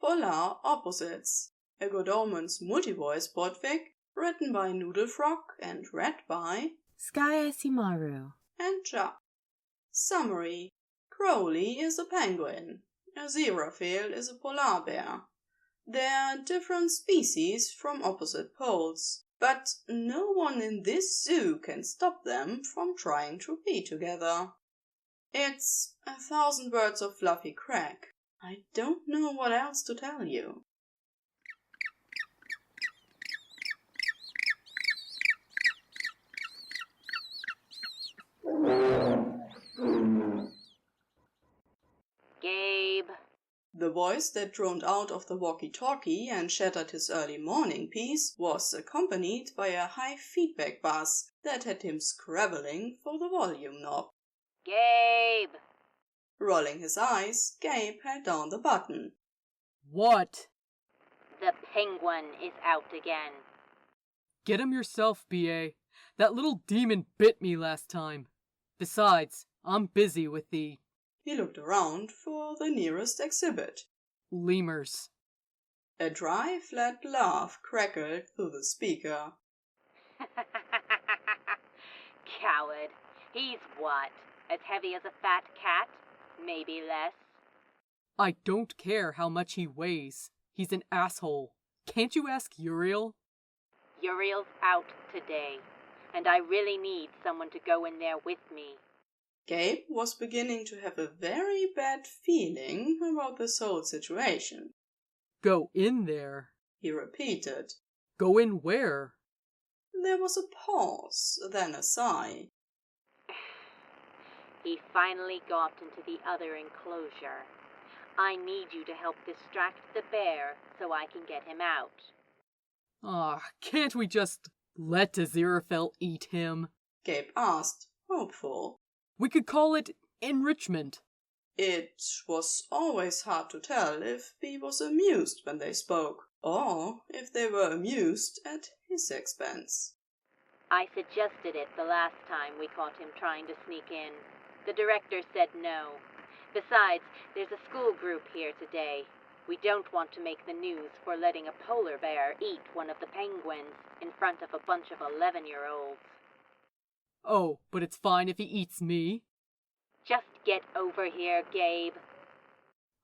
Polar Opposites, a Good Omens multi-voice podfic written by Noodlefrog and read by SkyAsimaru and Djapchan. Summary: Crowley is a penguin. Aziraphale is a polar bear. They are different species from opposite poles, but no one in this zoo can stop them from trying to be together. It's 1,000 words of fluffy crack. I don't know what else to tell you. Gabe. The voice that droned out of the walkie-talkie and shattered his early morning peace was accompanied by a high feedback buzz that had him scrabbling for the volume knob. Gabe. Rolling his eyes, Gabe held down the button. What? The penguin is out again. Get him yourself, B.A. That little demon bit me last time. Besides, I'm busy with the... He looked around for the nearest exhibit. lemurs. A dry, flat laugh crackled through the speaker. Coward. He's what? As heavy as a fat cat? Maybe less. I don't care how much he weighs. He's an asshole. Can't you ask Uriel? Uriel's out today, and I really need someone to go in there with me. Gabe was beginning to have a very bad feeling about this whole situation. Go in there? He repeated. Go in where? There was a pause, then a sigh. He finally got into the other enclosure. I need you to help distract the bear so I can get him out. Can't we just let Aziraphale eat him? Gabe asked, hopeful. We could call it enrichment. It was always hard to tell if he was amused when they spoke, or if they were amused at his expense. I suggested it the last time we caught him trying to sneak in. The director said no. Besides, there's a school group here today. We don't want to make the news for letting a polar bear eat one of the penguins in front of a bunch of 11-year-olds. Oh, but it's fine if he eats me. Just get over here, Gabe.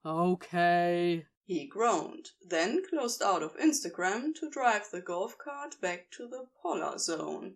Okay. He groaned, then closed out of Instagram to drive the golf cart back to the polar zone.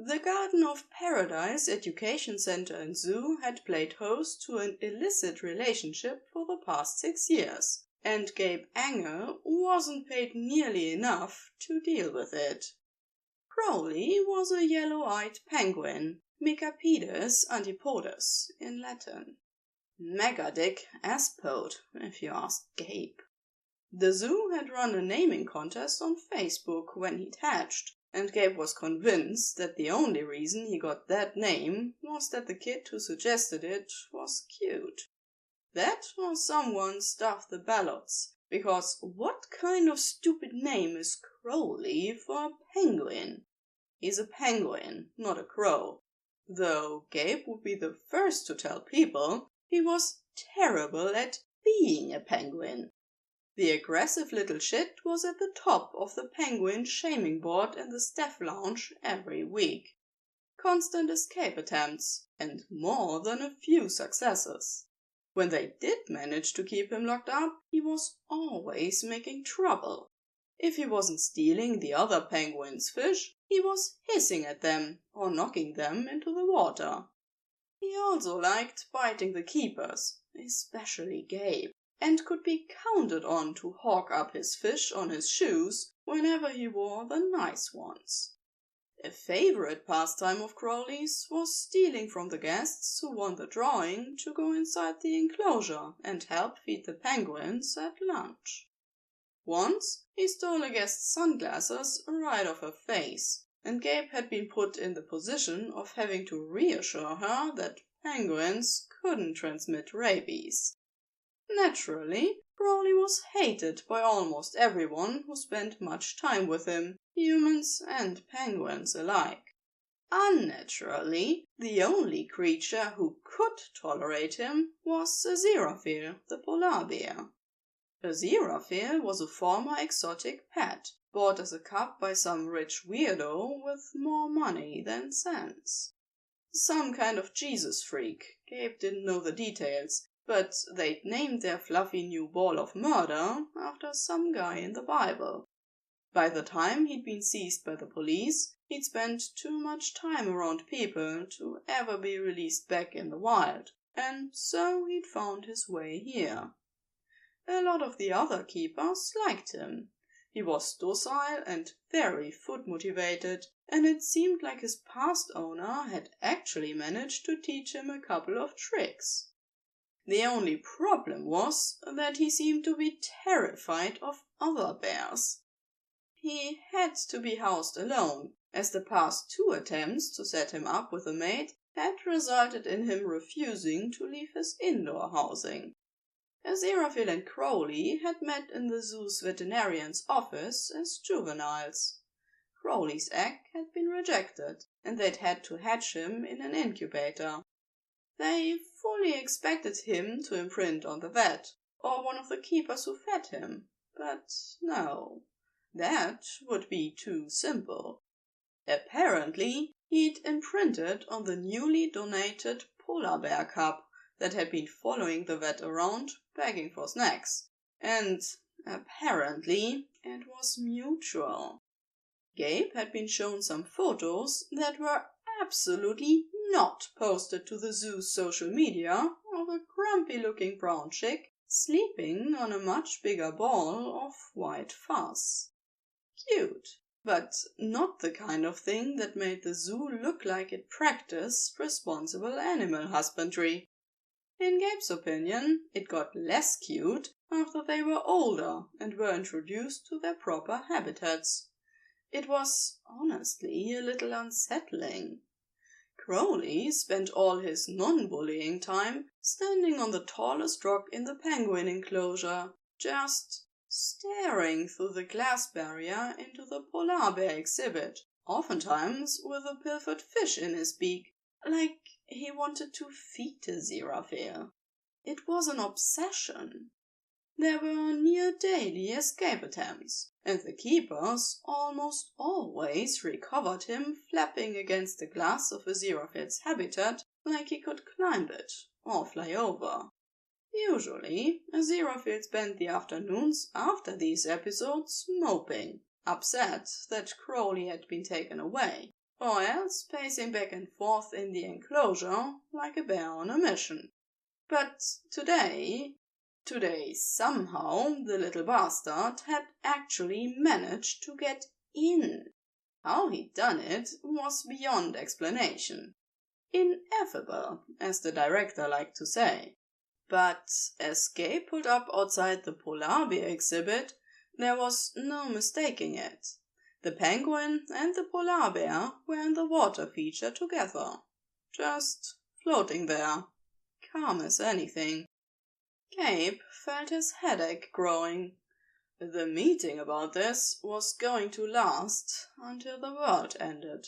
The Garden of Paradise Education Center and Zoo had played host to an illicit relationship for the past 6 years, and Gabe Anger wasn't paid nearly enough to deal with it. Crowley was a yellow-eyed penguin, Megapedes antipodes in Latin. Megadick aspode, if you ask Gabe. The zoo had run a naming contest on Facebook when he'd hatched, and Gabe was convinced that the only reason he got that name was that the kid who suggested it was cute. That or someone stuffed the ballots, because what kind of stupid name is Crowley for a penguin? He's a penguin, not a crow. Though Gabe would be the first to tell people he was terrible at being a penguin. The aggressive little shit was at the top of the penguin shaming board in the staff lounge every week. Constant escape attempts, and more than a few successes. When they did manage to keep him locked up, he was always making trouble. If he wasn't stealing the other penguins' fish, he was hissing at them or knocking them into the water. He also liked biting the keepers, especially Gabe, and could be counted on to hawk up his fish on his shoes whenever he wore the nice ones. A favorite pastime of Crowley's was stealing from the guests who won the drawing to go inside the enclosure and help feed the penguins at lunch. Once, he stole a guest's sunglasses right off her face, and Gabe had been put in the position of having to reassure her that penguins couldn't transmit rabies. Naturally, Crowley was hated by almost everyone who spent much time with him, humans and penguins alike. Unnaturally, the only creature who could tolerate him was Aziraphale, the polar bear. Aziraphale was a former exotic pet, bought as a cub by some rich weirdo with more money than sense. Some kind of Jesus freak. Gabe didn't know the details, but they'd named their fluffy new ball of murder after some guy in the Bible. By the time he'd been seized by the police, he'd spent too much time around people to ever be released back in the wild, and so he'd found his way here. A lot of the other keepers liked him. He was docile and very food motivated, and it seemed like his past owner had actually managed to teach him a couple of tricks. The only problem was that he seemed to be terrified of other bears. He had to be housed alone, as the past 2 attempts to set him up with a mate had resulted in him refusing to leave his indoor housing. Aziraphale and Crowley had met in the zoo's veterinarian's office as juveniles. Crowley's egg had been rejected, and they'd had to hatch him in an incubator. They fully expected him to imprint on the vet, or one of the keepers who fed him, but no. That would be too simple. Apparently, he'd imprinted on the newly donated polar bear cub that had been following the vet around, begging for snacks. And apparently, it was mutual. Gabe had been shown some photos that were absolutely not posted to the zoo's social media of a grumpy-looking brown chick sleeping on a much bigger ball of white fuzz. Cute, but not the kind of thing that made the zoo look like it practiced responsible animal husbandry. In Gabe's opinion, it got less cute after they were older and were introduced to their proper habitats. It was honestly a little unsettling. Crowley spent all his non-bullying time standing on the tallest rock in the penguin enclosure, just staring through the glass barrier into the polar bear exhibit, oftentimes with a pilfered fish in his beak, like he wanted to feed Aziraphale. It was an obsession. There were near daily escape attempts, and the keepers almost always recovered him flapping against the glass of Aziraphale's habitat like he could climb it or fly over. Usually, Aziraphale spent the afternoons after these episodes moping, upset that Crowley had been taken away, or else pacing back and forth in the enclosure like a bear on a mission. But today somehow the little bastard had actually managed to get in. How he'd done it was beyond explanation. Ineffable, as the director liked to say. But as Gabe pulled up outside the polar bear exhibit, there was no mistaking it. The penguin and the polar bear were in the water feature together, just floating there, calm as anything. Gabe felt his headache growing. The meeting about this was going to last until the world ended.